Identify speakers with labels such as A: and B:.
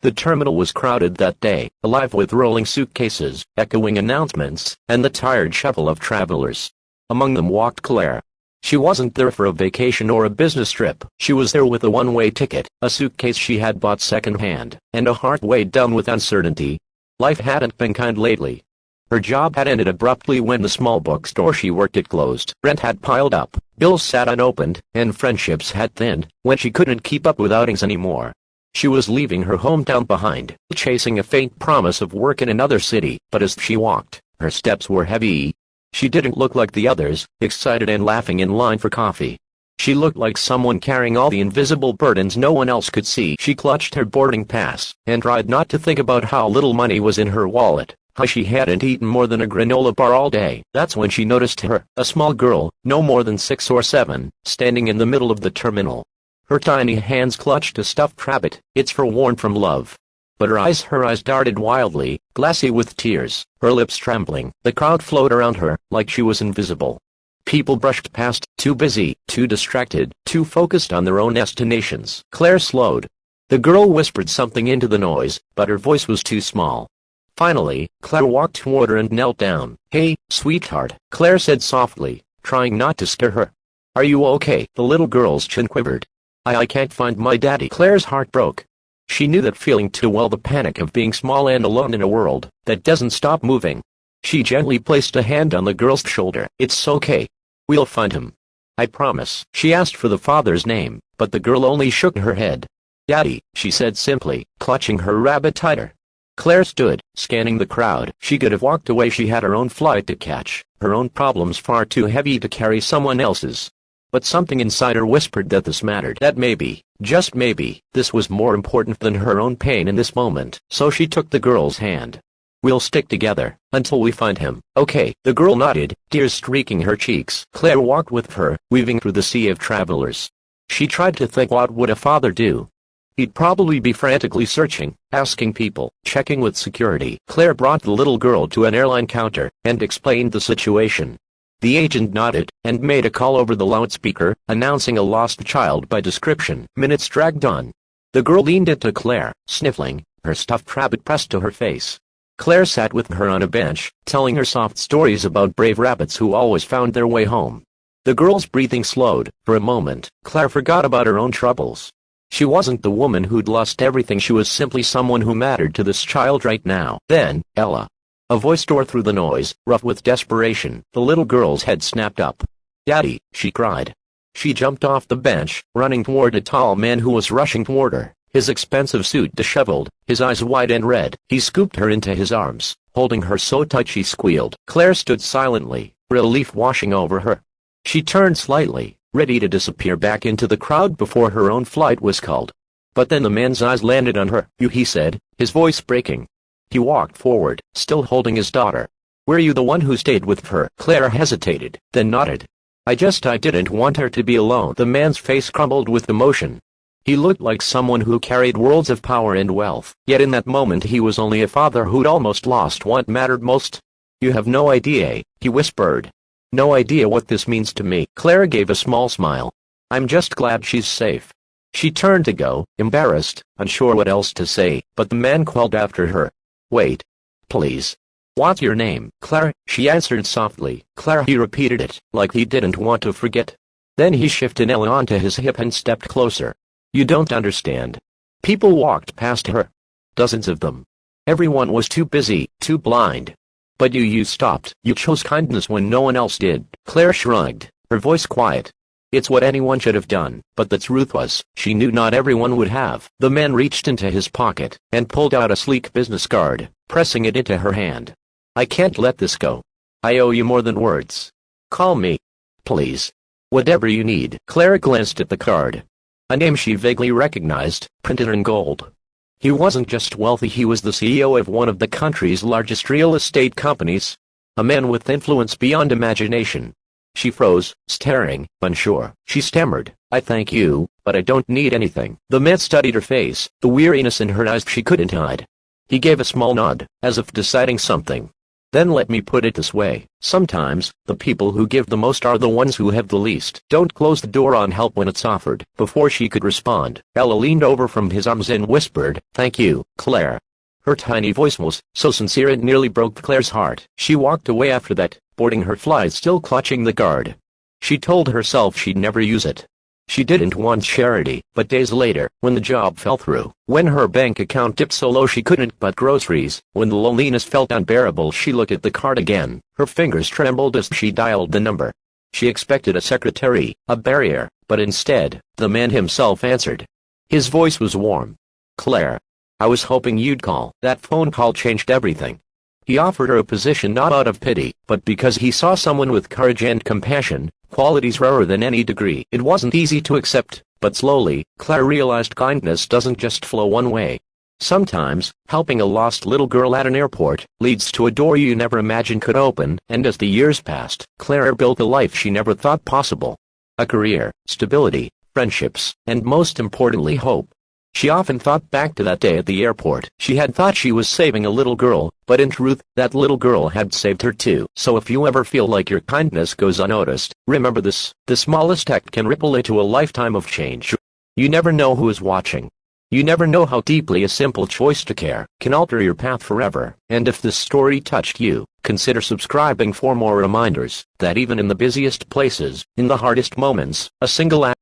A: The terminal was crowded that day, alive with rolling suitcases, echoing announcements, and the tired shuffle of travelers. Among them walked Claire. She wasn't there for a vacation or a business trip. She was there with a one-way ticket, a suitcase she had bought second-hand, and a heart weighed down with uncertainty. Life hadn't been kind lately. Her job had ended abruptly when the small bookstore she worked at closed. Rent had piled up, bills sat unopened, and friendships had thinned when she couldn't keep up with outings anymore. She was leaving her hometown behind, chasing a faint promise of work in another city, but as she walked, her steps were heavy. She didn't look like the others, excited and laughing in line for coffee. She looked like someone carrying all the invisible burdens no one else could see. She clutched her boarding pass, and tried not to think about how little money was in her wallet. How she hadn't eaten more than a granola bar all day. That's when she noticed her, a small girl, no more than 6 or 7, standing in the middle of the terminal. Her tiny hands clutched a stuffed rabbit, its fur worn from love. But her eyes darted wildly, glassy with tears, her lips trembling. The crowd flowed around her, like she was invisible. People brushed past, too busy, too distracted, too focused on their own destinations. Claire slowed. The girl whispered something into the noise, but her voice was too small. Finally, Claire walked toward her and knelt down. "Hey, sweetheart," Claire said softly, trying not to scare her. "Are you okay?" The little girl's chin quivered. I can't find my daddy." Claire's heart broke. She knew that feeling too well, the panic of being small and alone in a world that doesn't stop moving. She gently placed a hand on the girl's shoulder. "It's okay. We'll find him. I promise." She asked for the father's name, but the girl only shook her head. "Daddy," she said simply, clutching her rabbit tighter. Claire stood, scanning the crowd. She could have walked away. She had her own flight to catch, her own problems far too heavy to carry someone else's. But something inside her whispered that this mattered, that maybe, just maybe, this was more important than her own pain in this moment. So she took the girl's hand. "We'll stick together, until we find him, okay?" The girl nodded, tears streaking her cheeks. Claire walked with her, weaving through the sea of travelers. She tried to think, what would a father do? He'd probably be frantically searching, asking people, checking with security. Claire brought the little girl to an airline counter, and explained the situation. The agent nodded, and made a call over the loudspeaker, announcing a lost child by description. Minutes dragged on. The girl leaned into Claire, sniffling, her stuffed rabbit pressed to her face. Claire sat with her on a bench, telling her soft stories about brave rabbits who always found their way home. The girl's breathing slowed. For a moment, Claire forgot about her own troubles. She wasn't the woman who'd lost everything. She was simply someone who mattered to this child right now. Then, Ella. A voice tore through the noise, rough with desperation. The little girl's head snapped up. "Daddy," she cried. She jumped off the bench, running toward a tall man who was rushing toward her, his expensive suit disheveled, his eyes wide and red. He scooped her into his arms, holding her so tight she squealed. Claire stood silently, relief washing over her. She turned slightly, ready to disappear back into the crowd before her own flight was called. But then the man's eyes landed on her. "You," he said, his voice breaking. He walked forward, still holding his daughter. "Were you the one who stayed with her?" Claire hesitated, then nodded. I didn't want her to be alone." The man's face crumbled with emotion. He looked like someone who carried worlds of power and wealth, yet in that moment he was only a father who'd almost lost what mattered most. "You have no idea," he whispered. "No idea what this means to me." Claire gave a small smile. "I'm just glad she's safe." She turned to go, embarrassed, unsure what else to say, but the man called after her. "Wait. Please. What's your name?" "Claire," she answered softly. "Claire," he repeated it, like he didn't want to forget. Then he shifted Ella onto his hip and stepped closer. "You don't understand." People walked past her. Dozens of them. Everyone was too busy, too blind. "But you stopped. You chose kindness when no one else did." Claire shrugged, her voice quiet. "It's what anyone should have done." But the truth was, she knew not everyone would have. The man reached into his pocket, and pulled out a sleek business card, pressing it into her hand. "I can't let this go. I owe you more than words. Call me. Please. Whatever you need." Claire glanced at the card. A name she vaguely recognized, printed in gold. He wasn't just wealthy, he was the CEO of one of the country's largest real estate companies. A man with influence beyond imagination. She froze, staring, unsure. She stammered, "I thank you, but I don't need anything." The man studied her face, the weariness in her eyes she couldn't hide. He gave a small nod, as if deciding something. Then let me put it this way, sometimes, the people who give the most are the ones who have the least. Don't close the door on help when it's offered. Before she could respond, Ella leaned over from his arms and whispered, "Thank you, Claire." Her tiny voice was so sincere it nearly broke Claire's heart. She walked away after that, boarding her flight still clutching the card. She told herself she'd never use it. She didn't want charity, but days later, when the job fell through, when her bank account dipped so low she couldn't buy groceries, when the loneliness felt unbearable, she looked at the card again. Her fingers trembled as she dialed the number. She expected a secretary, a barrier, but instead, the man himself answered. His voice was warm. "Claire. I was hoping you'd call." That phone call changed everything. He offered her a position not out of pity, but because he saw someone with courage and compassion, qualities rarer than any degree. It wasn't easy to accept, but slowly, Claire realized kindness doesn't just flow one way. Sometimes, helping a lost little girl at an airport leads to a door you never imagined could open, and as the years passed, Claire built a life she never thought possible. A career, stability, friendships, and most importantly hope. She often thought back to that day at the airport. She had thought she was saving a little girl, but in truth, that little girl had saved her too. So if you ever feel like your kindness goes unnoticed, remember this: the smallest act can ripple into a lifetime of change. You never know who is watching. You never know how deeply a simple choice to care can alter your path forever. And if this story touched you, consider subscribing for more reminders that even in the busiest places, in the hardest moments, a single act